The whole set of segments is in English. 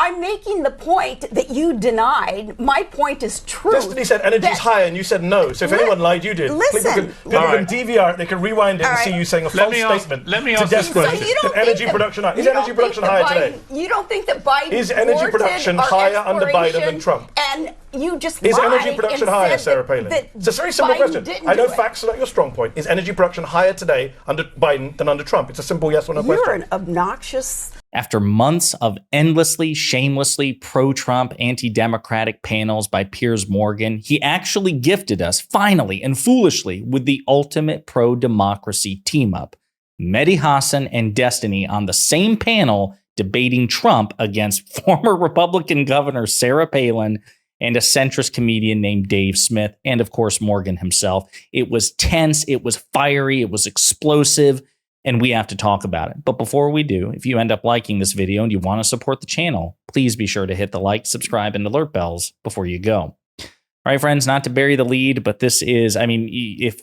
I'm making the point that you denied. My point is true. Destiny said energy's higher, and you said no. So if anyone lied, you did. Listen. People can DVR it, they can rewind it and see you saying a false statement. Let me ask this question. Is energy production higher today? You don't think that Biden is energy production higher under Biden than Trump? And you just is energy production higher, Sarah Palin? It's a very simple question. I know facts are not your strong point. Is energy production higher today under Biden than under Trump? It's a simple yes or no question. You're an obnoxious. After months of endlessly, shamelessly pro-Trump, anti-democratic panels by Piers Morgan, he actually gifted us, finally and foolishly, with the ultimate pro-democracy team-up. Mehdi Hasan and Destiny on the same panel debating Trump against former Republican Governor Sarah Palin and a centrist comedian named Dave Smith, and of course, Morgan himself. It was tense, it was fiery, it was explosive, and we have to talk about it. But before we do, if you end up liking this video and you want to support the channel, please be sure to hit the like, subscribe, and alert bells before you go. All right, friends, not to bury the lead, but this is, I mean, if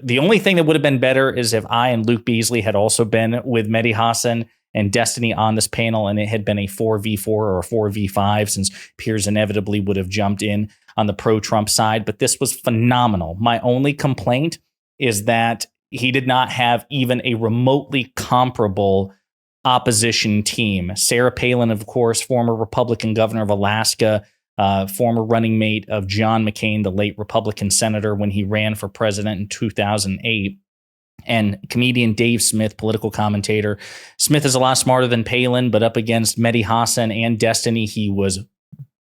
the only thing that would have been better is if I and Luke Beasley had also been with Mehdi Hasan and Destiny on this panel, and it had been a 4v4 or a 4v5, since Piers inevitably would have jumped in on the pro-Trump side. But this was phenomenal. My only complaint is that he did not have even a remotely comparable opposition team. Sarah Palin, of course, former Republican governor of Alaska, former running mate of John McCain, the late Republican senator when he ran for president in 2008. And comedian Dave Smith, political commentator. Smith is a lot smarter than Palin, but up against Mehdi Hasan and Destiny, he was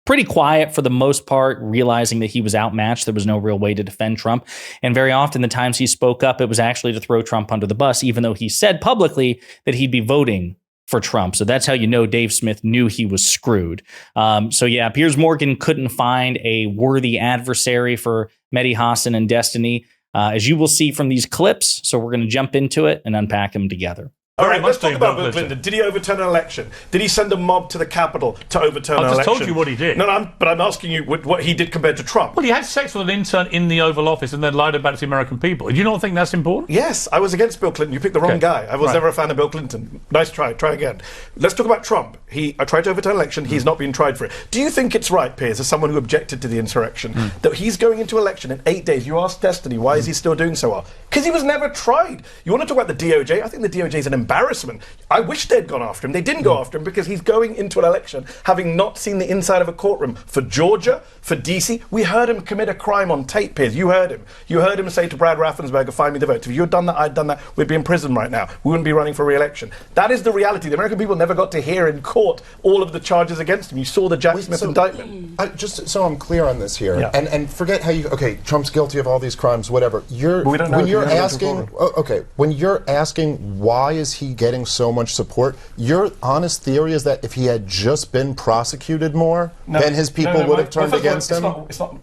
pretty quiet for the most part, realizing that he was outmatched. There was no real way to defend Trump. And very often the times he spoke up, it was actually to throw Trump under the bus, even though he said publicly that he'd be voting for Trump. So that's how you know Dave Smith knew he was screwed. So yeah, Piers Morgan couldn't find a worthy adversary for Mehdi Hasan and Destiny, as you will see from these clips. So we're going to jump into it and unpack them together. All right, let's talk about Bill Clinton. Did he overturn an election? Did he send a mob to the Capitol to overturn an election? I just told you what he did. No, but I'm asking you what he did compared to Trump. Well, he had sex with an intern in the Oval Office and then lied about it to the American people. Do you not think that's important? Yes, I was against Bill Clinton. You picked the wrong guy. I was never a fan of Bill Clinton. Nice try. Try again. Let's talk about Trump. I tried to overturn an election. He's not been tried for it. Do you think it's right, Piers, as someone who objected to the insurrection, that he's going into election in 8 days? You asked Destiny, why is he still doing so well? Because he was never tried. You want to talk about the DOJ? I think the DOJ is an embarrassment. I wish they'd gone after him. They didn't go after him because he's going into an election having not seen the inside of a courtroom. For Georgia, for DC, we heard him commit a crime on tape, Piers. You heard him. You heard him say to Brad Raffensperger, find me the votes. If you had done that, I'd done that, we'd be in prison right now. We wouldn't be running for re-election. That is the reality. The American people never got to hear in court all of the charges against him. You saw the Jack Smith indictment. Just so I'm clear on this here, and forget how you, Trump's guilty of all these crimes, whatever. When you're asking why is he getting so much support, your honest theory is that if he had just been prosecuted more, then his people would have turned against him? It's not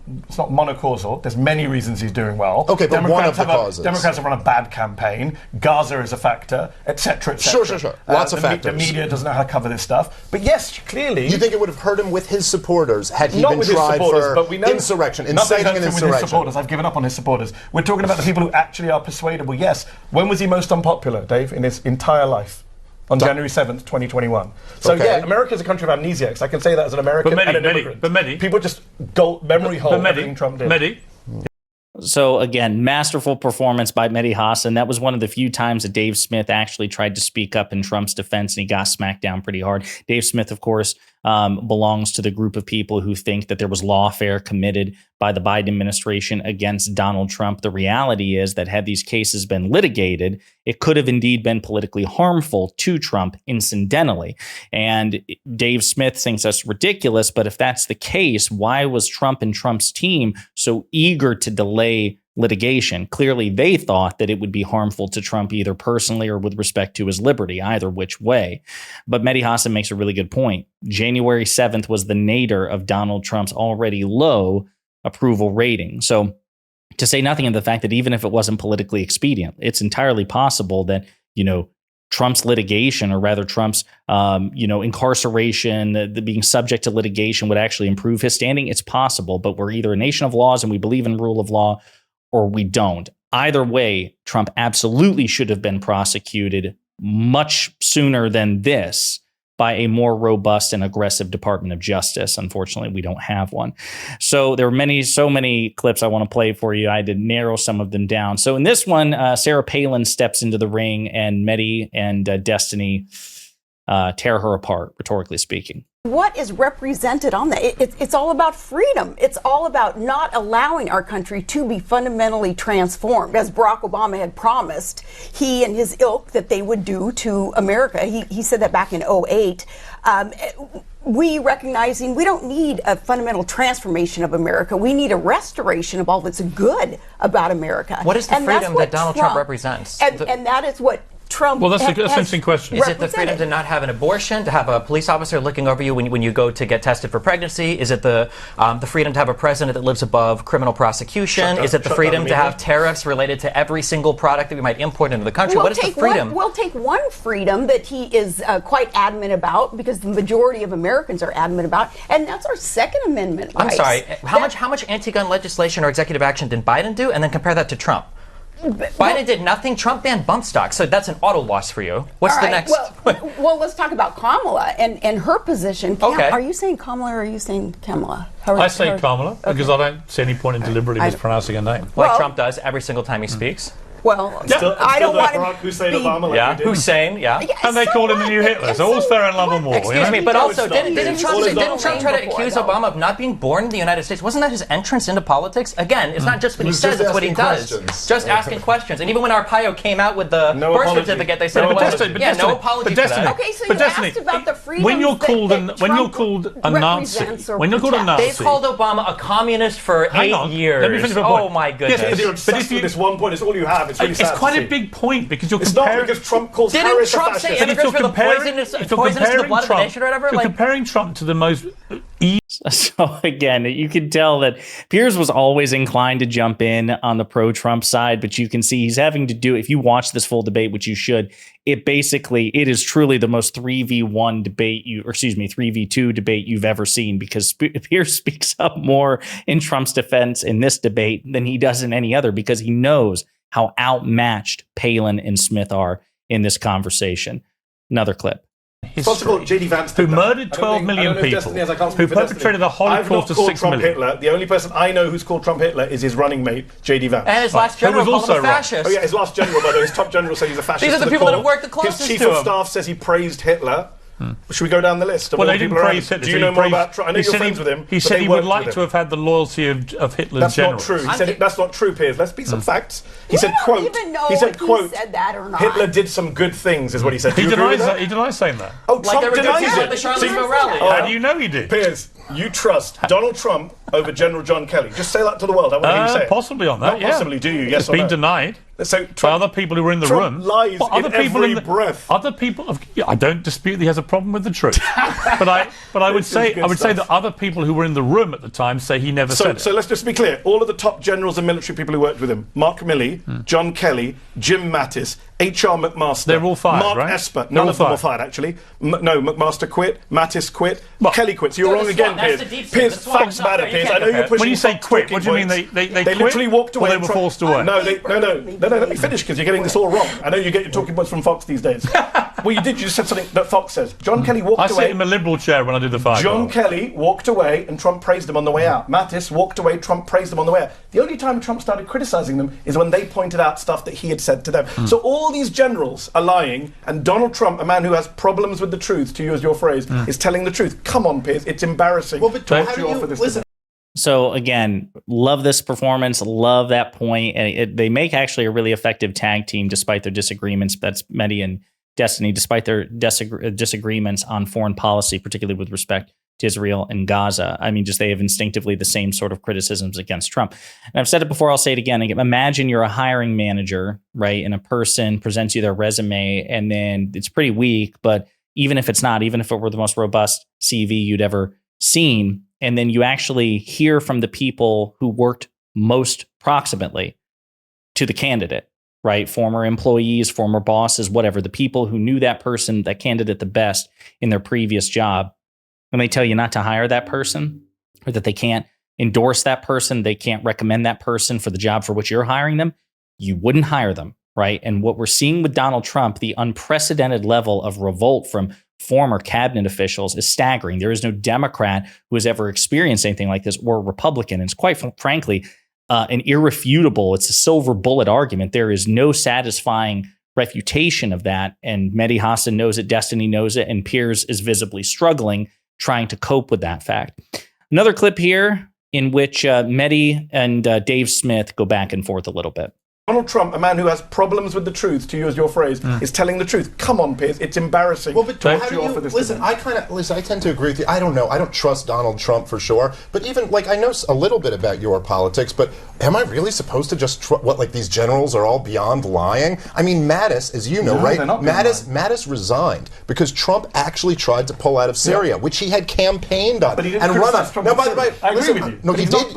monocausal. There's many reasons he's doing well. Okay, but one of the causes. Democrats have run a bad campaign. Gaza is a factor, etc., etc. Sure. Lots of factors. The media doesn't know how to cover this stuff. But yes, clearly... You think it would have hurt him with his supporters had he been tried for insurrection, inciting an insurrection? With his supporters. I've given up on his supporters. We're talking about the people who actually are persuadable. Yes. When was he most unpopular, Dave, in his entire life? On January 7th, 2021. So yeah, America is a country of amnesiacs. I can say that as an American and an immigrant. But many people just memory hole everything Trump did. So again, masterful performance by Mehdi Hasan. That was one of the few times that Dave Smith actually tried to speak up in Trump's defense, and he got smacked down pretty hard. Dave Smith, of course, belongs to the group of people who think that there was lawfare committed by the Biden administration against Donald Trump. The reality is that had these cases been litigated, it could have indeed been politically harmful to Trump incidentally. And Dave Smith thinks that's ridiculous. But if that's the case, why was Trump and Trump's team so eager to delay litigation? Clearly, they thought that it would be harmful to Trump either personally or with respect to his liberty, either which way. But Mehdi Hasan makes a really good point. January 7th was the nadir of Donald Trump's already low approval rating. So to say nothing of the fact that even if it wasn't politically expedient, it's entirely possible that, Trump's litigation, or rather Trump's, incarceration, the being subject to litigation would actually improve his standing. It's possible, but we're either a nation of laws and we believe in rule of law, or we don't. Either way, Trump absolutely should have been prosecuted much sooner than this by a more robust and aggressive Department of Justice. Unfortunately, we don't have one. So there are so many clips I want to play for you. I had to narrow some of them down. So in this one, Sarah Palin steps into the ring and Mehdi and Destiny tear her apart, rhetorically speaking. What is represented on that? It's all about freedom. It's all about not allowing our country to be fundamentally transformed, as Barack Obama had promised he and his ilk that they would do to America. He said that back in 2008. We recognizing we don't need a fundamental transformation of America. We need a restoration of all that's good about America. What is the freedom that Donald Trump represents? And that is what Trump. Well, that's an interesting question. Is it the freedom to not have an abortion, to have a police officer looking over you when you go to get tested for pregnancy? Is it the freedom to have a president that lives above criminal prosecution? Is it the freedom to have tariffs related to every single product that we might import into the country? What is the freedom? We'll take one freedom that he is quite adamant about, because the majority of Americans are adamant about, and that's our Second Amendment rights. I'm sorry. How much anti-gun legislation or executive action did Biden do? And then compare that to Trump. Biden did nothing. Trump banned bump stocks, so that's an auto loss for you. What's the next? Well, let's talk about Kamala and her position. Okay. Are you saying Kamala or are you saying Kamala? I say Kamala because I don't see any point in deliberately mispronouncing a name. Like Trump does every single time he speaks. Well, I don't want to Barack Hussein Obama. Like Yeah, Hussein. Yeah. And they called him the new Hitler. So all's fair in love and war. Excuse me, but also, didn't Trump Trump try to accuse Obama of not being born in the United States? Wasn't that his entrance into politics? Again, it's not just what he says, it's what he does. Just asking questions. And even when Arpaio came out with the birth certificate, they said, no apology for that. Okay, so you asked about the freedom when you're called a Nazi, they've called Obama a communist for 8 years. Let me finish my point. Oh my goodness. Yes, but you're obsessed with this one point. It's all you have. It's really sad. It's quite a big point because you're It's comparing. not because Trump calls Didn't Harris Trump a say fascist. immigrants were the poisonous to the blood of the nation or whatever? You're comparing Trump to the most. So again, you can tell that Piers was always inclined to jump in on the pro-Trump side, but you can see he's having to do, if you watch this full debate, which you should, it is truly the most 3v1 debate 3v2 debate you've ever seen, because Piers speaks up more in Trump's defense in this debate than he does in any other, because he knows how outmatched Palin and Smith are in this conversation. Another clip. J.D. Vance, who murdered 12 million people, who perpetrated a Holocaust of 6 million. Hitler. The only person I know who's called Trump Hitler is his running mate, J.D. Vance. And his last general called him a fascist. Oh yeah, his last general, by the way, his top general said he's a fascist. These are the people that have worked the closest to him. His chief of staff says he praised Hitler. Should we go down the list? Well, they didn't praise Hitler. Do you know more about Trump? I know you're friends with him. He said he would like to have had the loyalty of Hitler's generals. That's not true. He said that's not true, Piers. Let's be some facts. He said, "quote." He said, "quote." Said that or not. Hitler did some good things, is what he said. He denies saying that. Oh, Trump denies it. At the Charlottesville rally. How do you know he did? Piers, you trust Donald Trump over General John Kelly. Just say that to the world. I want to hear you say it. Possibly on that. Not possibly, do you? Yes it's or no? been denied. So by other people who were in the Trump room. lies other in people every breath. Other people. I don't dispute that he has a problem with the truth. but I would say that other people who were in the room at the time say he never said it. So let's just be clear. All of the top generals and military people who worked with him: Mark Milley, John Kelly, Jim Mattis, H.R. McMaster. They're all fired, Mark right? Esper. None of them were fired, actually. No, McMaster quit. Mattis quit. Kelly quit. So you're wrong again, Piers. Piers, facts matter, Piers. I know you're pushing. When you say quit, what do you mean? They literally walked away. Or they were forced away. No. Let me finish, because you're getting this all wrong. I know you get your talking points from Fox these days. Well, you did. You just said something that Fox says. John Kelly walked away. I sit in a liberal chair when I did the fire. John Kelly walked away, and Trump praised him on the way out. Mattis walked away. Trump praised him on the way out. The only time Trump started criticizing them is when they pointed out stuff that he had said to them. So all these generals are lying, and Donald Trump, a man who has problems with the truth, to use your phrase, is telling the truth. Come on, Piers. It's embarrassing. Well, but how do you listen? So again, love this performance, love that point. And they make actually a really effective tag team despite their disagreements. That's Mehdi and Destiny, despite their disagreements on foreign policy, particularly with respect to Israel and Gaza. I mean, just they have instinctively the same sort of criticisms against Trump. And I've said it before, I'll say it again. Imagine you're a hiring manager, right? And a person presents you their resume, and then it's pretty weak, but even if it's not, even if it were the most robust CV you'd ever seen, and then you actually hear from the people who worked most proximately to the candidate, right? Former employees, former bosses, whatever, the people who knew that person, that candidate the best in their previous job, and they tell you not to hire that person, or that they can't endorse that person, they can't recommend that person for the job for which you're hiring them, you wouldn't hire them, right? And what we're seeing with Donald Trump, the unprecedented level of revolt from former cabinet officials is staggering. There is no Democrat who has ever experienced anything like this, or Republican. And it's quite frankly an irrefutable, it's a silver bullet argument. There is no satisfying refutation of that. And Mehdi Hasan knows it, Destiny knows it, and Piers is visibly struggling, trying to cope with that fact. Another clip here in which Mehdi and Dave Smith go back and forth a little bit. Donald Trump, a man who has problems with the truth, to use your phrase, is telling the truth. Come on, Piers, it's embarrassing. Well, but how do you listen? I tend to agree with you. I don't know. I don't trust Donald Trump for sure. But even like I know a little bit about your politics. But am I really supposed to just these generals are all beyond lying? I mean, Mattis, as you know, right? Mattis resigned because Trump actually tried to pull out of Syria, which he had campaigned on. But he didn't criticize Trump. No, by the way, I agree with you. No, he did.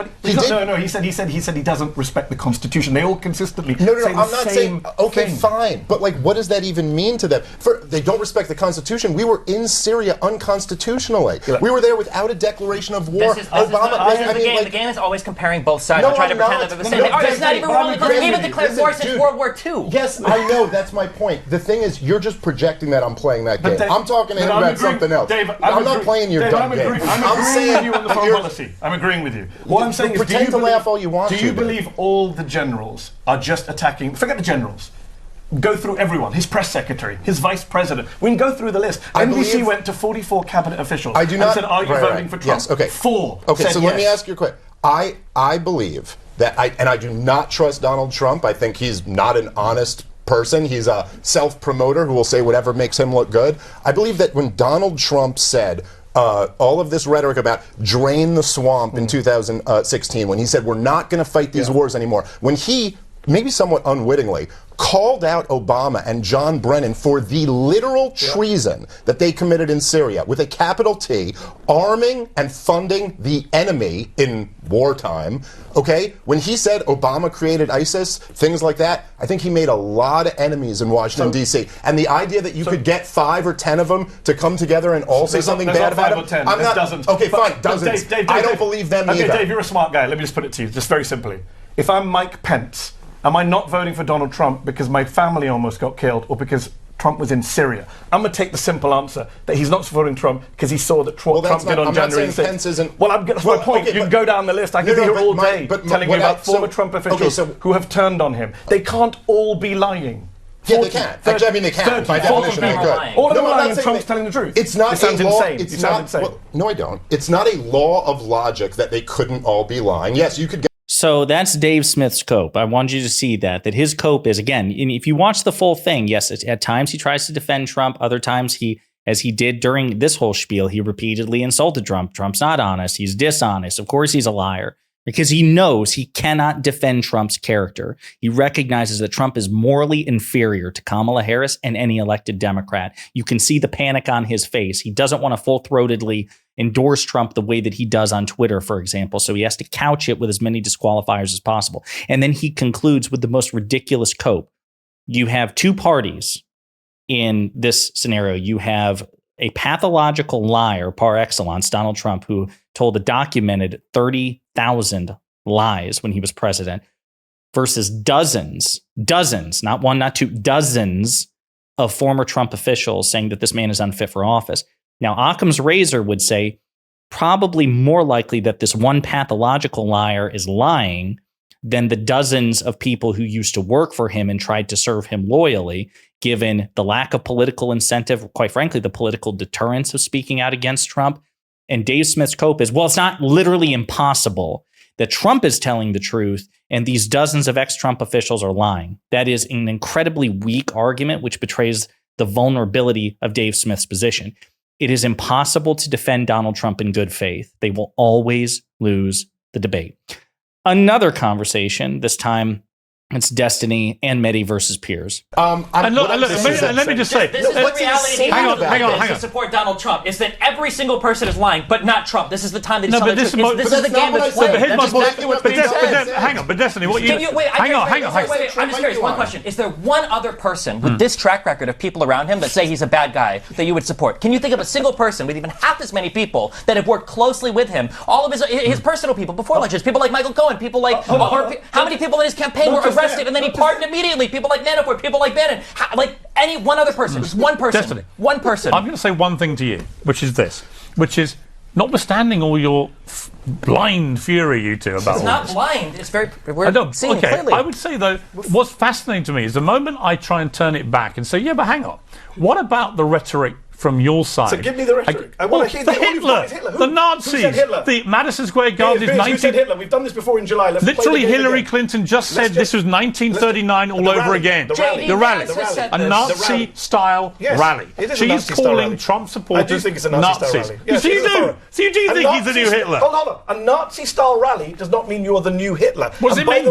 No, he said he doesn't respect the Constitution. They all consistently. No, I'm not saying. Okay, fine, but like, what does that even mean to them? They don't respect the Constitution. We were in Syria unconstitutionally. We were there without a declaration of war. The game is always comparing both sides. No, trying to pretend that they're the same. It's not even wrong because we haven't declared war since World War II. Yes, I know. That's my point. The thing is, you're just projecting that I'm playing that game. I'm talking to him about something else. Dave, I'm not playing your dumb game. I'm agreeing with you on the foreign policy. I'm agreeing with you. What I'm saying is, pretend to laugh all you want. Do you believe all the generals are just attacking? Forget the generals. Go through everyone. His press secretary, his vice president. We can go through the list. NBC went to 44 cabinet officials and said, "Are you voting for Trump?" Yes. Okay. 4. Okay. Said So yes. let me ask you a question. I believe that I do not trust Donald Trump. I think he's not an honest person. He's a self-promoter who will say whatever makes him look good. I believe that when Donald Trump said all of this rhetoric about drain the swamp in 2016, when he said we're not going to fight these wars anymore, when he, maybe somewhat unwittingly, called out Obama and John Brennan for the literal treason that they committed in Syria, with a capital T, arming and funding the enemy in wartime, okay? When he said Obama created ISIS, things like that, I think he made a lot of enemies in Washington, D.C. And the idea that you could get 5 or 10 of them to come together and all say something bad about him, I'm not, dozens. Okay, fine, dozens. Dave, I don't believe them either. Okay, Dave, you're a smart guy. Let me just put it to you, just very simply. If I'm Mike Pence, am I not voting for Donald Trump because my family almost got killed or because Trump was in Syria? I'm going to take the simple answer that he's not supporting Trump because he saw that Trump did on January 6th. Well, that's my point. Okay, you can go down the list. I can be here all day telling you about former Trump officials who have turned on him. They can't all be lying. Yeah, they can. Actually, I mean, they can. By definition, they could. All of them are lying and Trump's telling the truth. It's not it sounds a law. insane. It's you sound insane. Well, no, I don't. It's not a law of logic that they couldn't all be lying. Yes, you could get. So that's Dave Smith's cope. I want you to see that his cope is, again, if you watch the full thing, yes, at times he tries to defend Trump. Other times he, as he did during this whole spiel, he repeatedly insulted Trump. Trump's not honest. He's dishonest. Of course he's a liar because he knows he cannot defend Trump's character. He recognizes that Trump is morally inferior to Kamala Harris and any elected Democrat. You can see the panic on his face. He doesn't want to full-throatedly endorse Trump the way that he does on Twitter, for example. So he has to couch it with as many disqualifiers as possible. And then he concludes with the most ridiculous cope. You have two parties in this scenario. You have a pathological liar par excellence, Donald Trump, who told a documented 30,000 lies when he was president, versus dozens, not one, not two, dozens of former Trump officials saying that this man is unfit for office. Now, Occam's razor would say probably more likely that this one pathological liar is lying than the dozens of people who used to work for him and tried to serve him loyally, given the lack of political incentive, quite frankly, the political deterrence of speaking out against Trump. And Dave Smith's cope is, well, it's not literally impossible that Trump is telling the truth and these dozens of ex-Trump officials are lying. That is an incredibly weak argument, which betrays the vulnerability of Dave Smith's position. It is impossible to defend Donald Trump in good faith. They will always lose the debate. Another conversation, this time it's Destiny and Mehdi versus Piers. Let me just say, this is the reality. Hang on. To support Donald Trump is that every single person is lying, but not Trump. This is the time that he's telling the truth. This is the game that's played. That's exactly what's being said. Hang on, but Destiny, what you... Hang on. I'm just curious, one question. Is there one other person with this track record of people around him that say he's a bad guy that you would support? Can you think of a single person with even half as many people that have worked closely with him, all of his personal people before elections, people like Michael Cohen, people like... How many people in his campaign were arrested and then he pardoned immediately? People like Manafort, people like Bannon. Any one other person, just one person. Destiny. One person. I'm going to say one thing to you, which is this, which is, notwithstanding all your blind fury, you two, about it's all not this. blind. It's very. We're seeing clearly. I would say, though, what's fascinating to me is the moment I try and turn it back and say, yeah, but hang on, what about the rhetoric from your side? So give me the rhetoric. I want to hear the all you've got is Hitler, Hitler. the Nazis, Who said Hitler? the Madison Square Garden. Who said Hitler? We've done this before in July. Let's play Literally, the game Hillary again. Clinton just said this was 1939 all over again. The rally. A The Nazi-style Yes, rally. it is a She's Nazi-style calling rally. Trump supporters I do think it's a Nazi-style Nazis. rally. Yes, So you it is do. thorough. So you do think he's the new Hitler? Hold on. A Nazi-style rally does not mean you're the new Hitler. What does it mean?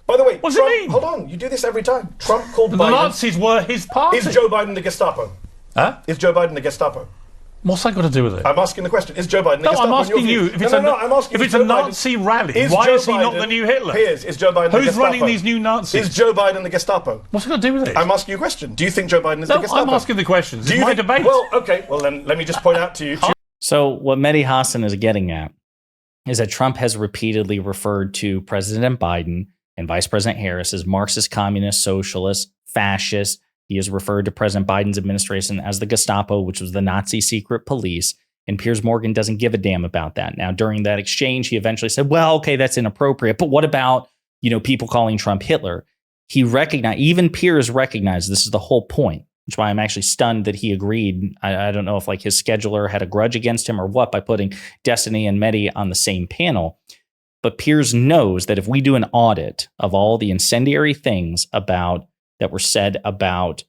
By the way, what does Trump, it mean? Hold on, you do this every time. Trump called The Biden. Nazis were his party. Is Joe Biden the Gestapo? Huh? Is Joe Biden the Gestapo? What's that got to do with it? I'm asking the question. Is Joe Biden the Gestapo? I'm asking you. If it's I'm asking if it's Joe a Nazi Biden, rally, why is he not the new Hitler? Piers, is Joe Biden the Who's Gestapo? running these new Nazis? Is Joe Biden the Gestapo? What's it got to do with it? I'm asking you a question. Do you think Joe Biden is the Gestapo? I'm asking the questions. Do It's you my think, debate. Well, okay. Well, then let me just point out to you. So what Mehdi Hasan is getting at is that Trump has repeatedly referred to President Biden and Vice President Harris as Marxist, communist, socialist, fascist. He has referred to President Biden's administration as the Gestapo, which was the Nazi secret police. And Piers Morgan doesn't give a damn about that. Now, during that exchange, he eventually said, well, okay, that's inappropriate. But what about, people calling Trump Hitler? He recognized, even Piers recognized this is the whole point, which is why I'm actually stunned that he agreed. I don't know if his scheduler had a grudge against him or what by putting Destiny and Mehdi on the same panel. But Piers knows that if we do an audit of all the incendiary things that were said about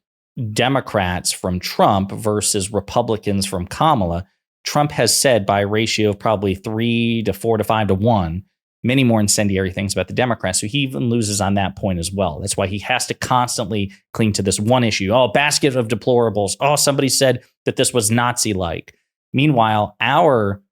Democrats from Trump versus Republicans from Kamala, Trump has said by a ratio of probably 3 to 4 to 5 to 1, many more incendiary things about the Democrats. So he even loses on that point as well. That's why he has to constantly cling to this one issue. Oh, basket of deplorables. Oh, somebody said that this was Nazi-like. Meanwhile, our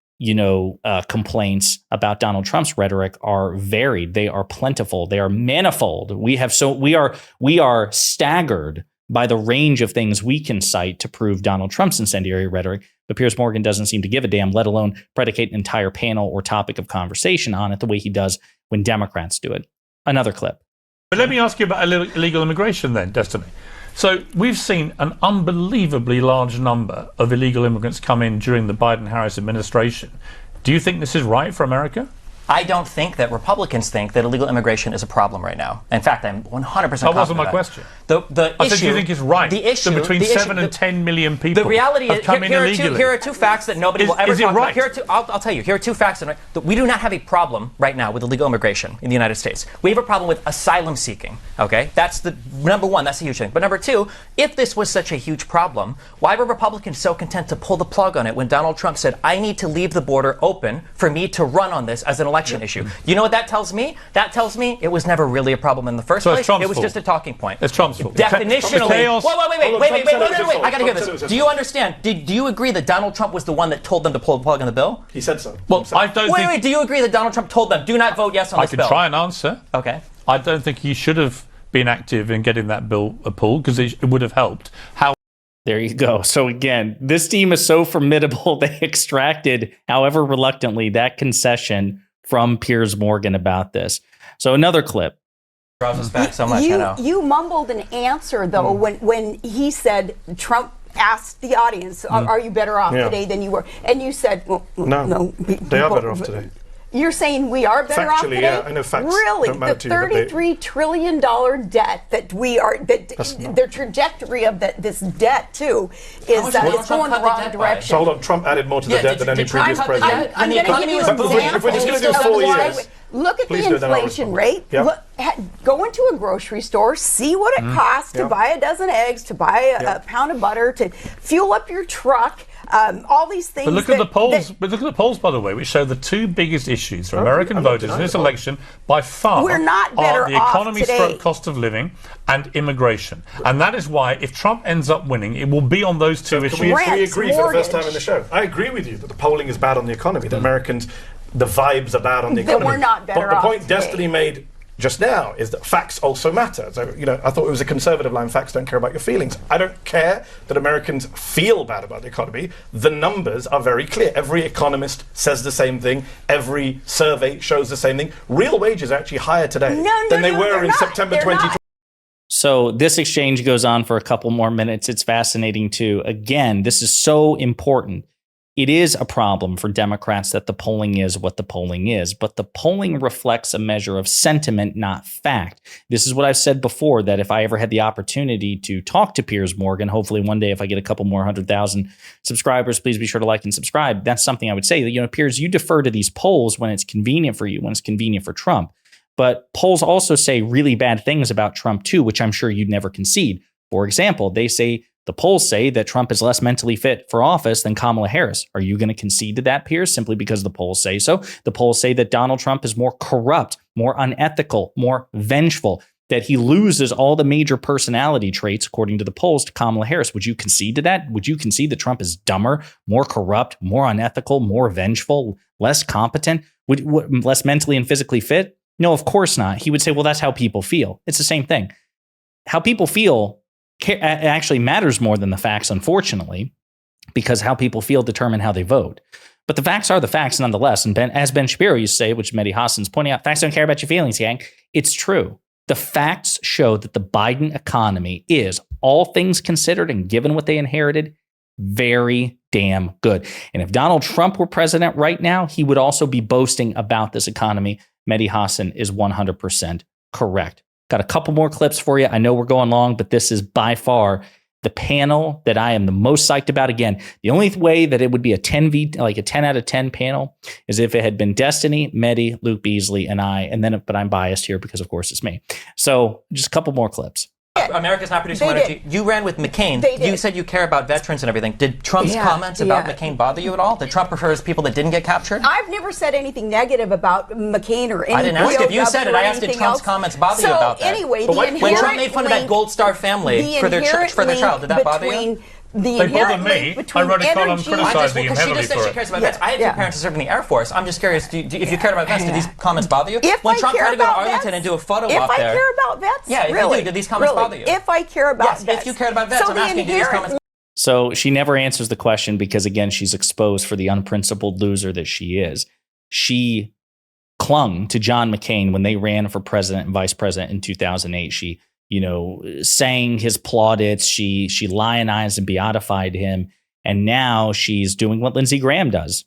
complaints about Donald Trump's rhetoric are varied. They are plentiful. They are manifold. We are staggered by the range of things we can cite to prove Donald Trump's incendiary rhetoric. But Piers Morgan doesn't seem to give a damn, let alone predicate an entire panel or topic of conversation on it the way he does when Democrats do it. Another clip. But let me ask you about illegal immigration then, Destiny. So we've seen an unbelievably large number of illegal immigrants come in during the Biden-Harris administration. Do you think this is right for America? I don't think that Republicans think that illegal immigration is a problem right now. In fact, I'm 100% confident. That wasn't my question. I said, do you think it's right that between 7 and 10 million people the reality have is, come in illegally? Here are two facts that nobody will ever is it talk right? about. I'll tell you. Here are two facts that we do not have a problem right now with illegal immigration in the United States. We have a problem with asylum seeking. Okay, that's the number one. That's a huge thing. But number two, if this was such a huge problem, why were Republicans so content to pull the plug on it when Donald Trump said, "I need to leave the border open for me to run on this as an election issue"? You know what that tells me? That tells me it was never really a problem in the first place. It was just a talking point. It's Trump's fault. Definitionally. Wait. I got to hear this. Do you understand? Do you agree that Donald Trump was the one that told them to pull the plug on the bill? He said so. Well, I don't think... Wait. Do you agree that Donald Trump told them, do not vote yes on this bill? I can try and answer. Okay. I don't think he should have been active in getting that bill pulled because it would have helped. There you go. So again, this team is so formidable. They extracted, however reluctantly, that concession from Piers Morgan about this. So another clip. Draws us back so much, you mumbled an answer, though, when he said Trump asked the audience, are you better off today than you were? And you said, no. They are better off today. You're saying we are better off today? Yeah, I know facts. Really? The $33 trillion debt that we are, the trajectory of this debt, too, is going the wrong direction. So hold on, Trump added more to the debt than any previous president. I'm going to give you an example. If we're just going to do 4 years. Look at the inflation rate. Yep. Go into a grocery store, see what it costs to buy a dozen eggs, to buy a pound of butter, to fuel up your truck. All these things. But look at the polls. But look at the polls, by the way, which show the two biggest issues for American voters in this election by far are the economy, cost of living, and immigration. And that is why, if Trump ends up winning, it will be on those two issues. We agree for the first time in the show. I agree with you that the polling is bad on the economy. The Americans, the vibes are bad on the economy. We're not better off. But the point Destiny made just now is that facts also matter. So, I thought it was a conservative line, facts don't care about your feelings. I don't care that Americans feel bad about the economy. The numbers are very clear. Every economist says the same thing. Every survey shows the same thing. Real wages are actually higher today than they were in September 2020. So this exchange goes on for a couple more minutes. It's fascinating too. Again, this is so important. It is a problem for Democrats that the polling is what the polling is, but the polling reflects a measure of sentiment, not fact. This is what I've said before, that if I ever had the opportunity to talk to Piers Morgan, hopefully one day if I get a couple more 100,000 subscribers, please be sure to like and subscribe. That's something I would say. That, Piers, you defer to these polls when it's convenient for you, when it's convenient for Trump. But polls also say really bad things about Trump too, which I'm sure you'd never concede. For example, the polls say that Trump is less mentally fit for office than Kamala Harris. Are you going to concede to that, Piers, simply because the polls say so? The polls say that Donald Trump is more corrupt, more unethical, more vengeful, that he loses all the major personality traits, according to the polls, to Kamala Harris. Would you concede to that? Would you concede that Trump is dumber, more corrupt, more unethical, more vengeful, less competent, less mentally and physically fit? No, of course not. He would say, well, that's how people feel. It's the same thing. How people feel actually matters more than the facts, unfortunately, because how people feel determine how they vote. But the facts are the facts nonetheless. And as Ben Shapiro used to say, which Mehdi Hasan's pointing out, facts don't care about your feelings, gang. It's true. The facts show that the Biden economy is, all things considered and given what they inherited, very damn good. And if Donald Trump were president right now, he would also be boasting about this economy. Mehdi Hasan is 100% correct. Got a couple more clips for you. I know we're going long, but this is by far the panel that I am the most psyched about. Again, the only way that it would be a 10 out of 10 panel is if it had been Destiny, Mehdi, Luke Beasley, and I. But I'm biased here because, of course, it's me. So just a couple more clips. America's not producing more energy. You ran with McCain. You said you care about veterans and everything. Did Trump's comments about McCain bother you at all? Did Trump prefers people that didn't get captured? I've never said anything negative about McCain or any. I didn't ask if you said it. I asked if Trump's comments bother you about that. Anyway, when Trump made fun of that Gold Star family for their child, did that bother you? They bother me. I wrote a column criticizing him heavily she just said for she it. cares about vets. I had two parents who served in the Air Force. I'm just curious, if you cared about vets, did these comments bother you? When Trump tried to go to Arlington and do a photo op there. If I care about vets? Yeah, if you do, did these comments bother you? If I care about vets. If you cared about vets, I'm asking, do these comments. So she never answers the question because, again, she's exposed for the unprincipled loser that she is. She clung to John McCain when they ran for president and vice president in 2008. She sang his plaudits. She lionized and beatified him. And now she's doing what Lindsey Graham does,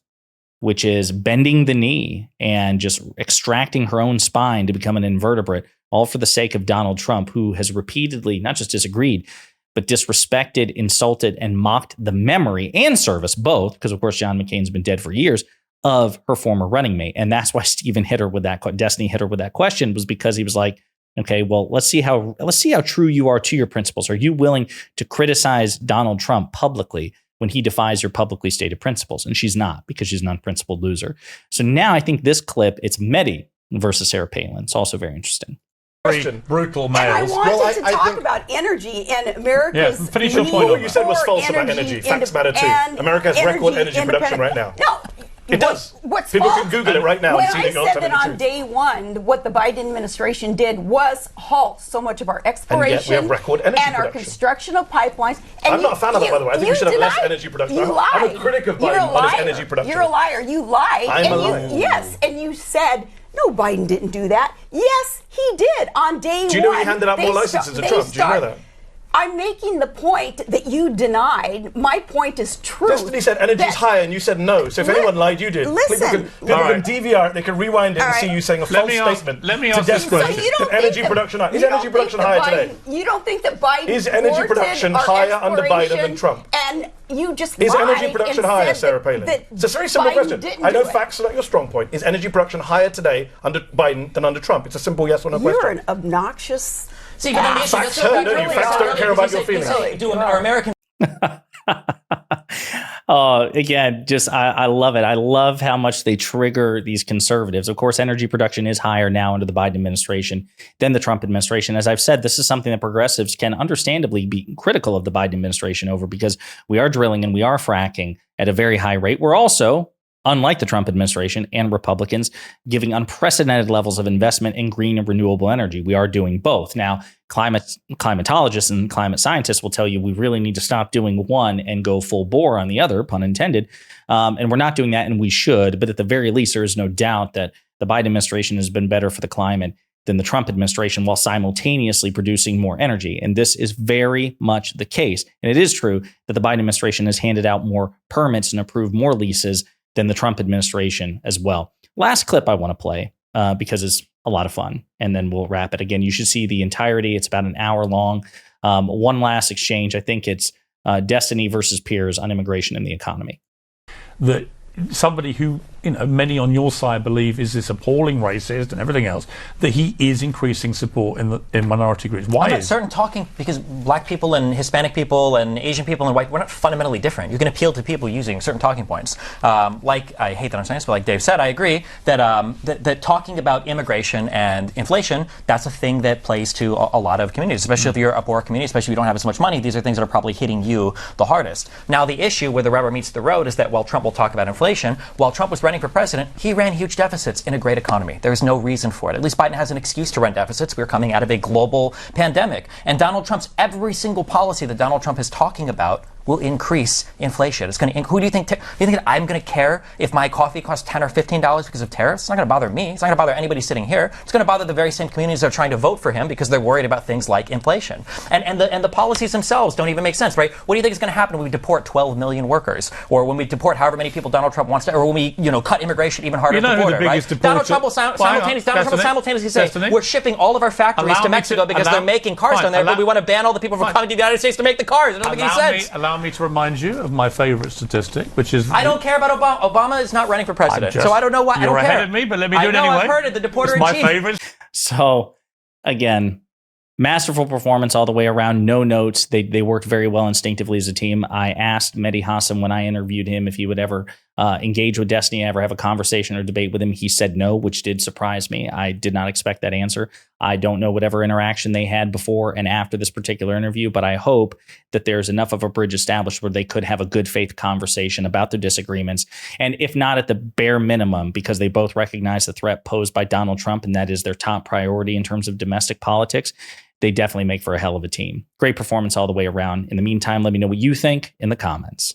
which is bending the knee and just extracting her own spine to become an invertebrate, all for the sake of Donald Trump, who has repeatedly not just disagreed, but disrespected, insulted, and mocked the memory and service, both, because, of course, John McCain's been dead for years, of her former running mate. And that's why Destiny hit her with that question, was because he was like, okay, well, let's see how true you are to your principles. Are you willing to criticize Donald Trump publicly when he defies your publicly stated principles? And she's not, because she's an unprincipled loser. So now I think this clip, it's Mehdi versus Sarah Palin. It's also very interesting. Brutal males. And I wanted to talk about energy and America's. Yeah, finish your point. What you said was false about energy. Facts matter too. America has record energy production right now. No. It does. What's People false? can Google it right now. When and see I the said that on day one, what the Biden administration did was halt so much of our exploration and yet we have record energy and our construction of pipelines. And I'm not a fan of that, by the way. I think we should have less energy production. I'm a critic of Biden on his energy production. You're a liar. You lied. I'm a liar. Yes, and you said, no, Biden didn't do that. Yes, he did on day one. Do you know he handed out more licenses to Trump? Do you know that? I'm making the point that you denied. My point is true. Destiny said energy's higher, and you said no. So if anyone lied, you did. Listen. People can DVR it. They can rewind it and see you saying a false statement. Let me ask this question. Is energy production higher? Is energy production higher today? You don't think that Biden is energy production higher under Biden than Trump? And you just is energy production higher, Sarah Palin? It's a very simple question. I know facts are not your strong point. Is energy production higher today under Biden than under Trump? It's a simple yes or no question. You're an obnoxious. See, facts don't care about your feelings. Our American. Again, just I love it. I love how much they trigger these conservatives. Of course, energy production is higher now under the Biden administration than the Trump administration. As I've said, this is something that progressives can understandably be critical of the Biden administration over, because we are drilling and we are fracking at a very high rate. We're also, unlike the Trump administration and Republicans, giving unprecedented levels of investment in green and renewable energy. We are doing both. Now, climatologists and climate scientists will tell you we really need to stop doing one and go full bore on the other, pun intended. And we're not doing that, and we should. But at the very least, there is no doubt that the Biden administration has been better for the climate than the Trump administration while simultaneously producing more energy. And this is very much the case. And it is true that the Biden administration has handed out more permits and approved more leases than the Trump administration as well. Last clip I want to play because it's a lot of fun, and then we'll wrap it. Again, you should see the entirety. It's about an hour long. One last exchange. I think it's Destiny versus Piers on immigration and the economy. That somebody who, many on your side believe is this appalling racist and everything else, that he is increasing support in minority groups. Why is certain talking? Because black people and Hispanic people and Asian people and white, we're not fundamentally different. You can appeal to people using certain talking points. Like, I hate that I'm saying this, but like Dave said, I agree that that talking about immigration and inflation, that's a thing that plays to a lot of communities, especially if you're a poor community, especially if you don't have as much money. These are things that are probably hitting you the hardest. Now, the issue where the rubber meets the road is that while Trump will talk about inflation, while Trump was running for president, he ran huge deficits in a great economy. There is no reason for it. At least Biden has an excuse to run deficits. We're coming out of a global pandemic. And Donald Trump's every single policy that Donald Trump is talking about will increase inflation. It's going to. Who do you think? You think that I'm going to care if my coffee costs $10 or $15 because of tariffs? It's not going to bother me. It's not going to bother anybody sitting here. It's going to bother the very same communities that are trying to vote for him because they're worried about things like inflation. And the policies themselves don't even make sense, right? What do you think is going to happen when we deport 12 million workers, or when we deport however many people Donald Trump wants to, or when we cut immigration even harder at the border, right? Donald Trump will simultaneously say we're shipping all of our factories to Mexico because they're making cars down there, but we want to ban all the people from coming to the United States to make the cars. It doesn't make any sense. Allow me to remind you of my favorite statistic, which is... I don't care about Obama. Obama is not running for president, so I don't know why. I don't care. You're ahead of me, but let me do it anyway. I've heard it, the deporter-in-chief. It's my favorite. So, again, masterful performance all the way around. No notes. They worked very well instinctively as a team. I asked Mehdi Hasan when I interviewed him if he would ever engage with Destiny, ever have a conversation or debate with him. He said no, which did surprise me. I did not expect that answer. I don't know whatever interaction they had before and after this particular interview, but I hope that there's enough of a bridge established where they could have a good faith conversation about their disagreements. And if not at the bare minimum, because they both recognize the threat posed by Donald Trump, and that is their top priority in terms of domestic politics, they definitely make for a hell of a team. Great performance all the way around. In the meantime, let me know what you think in the comments.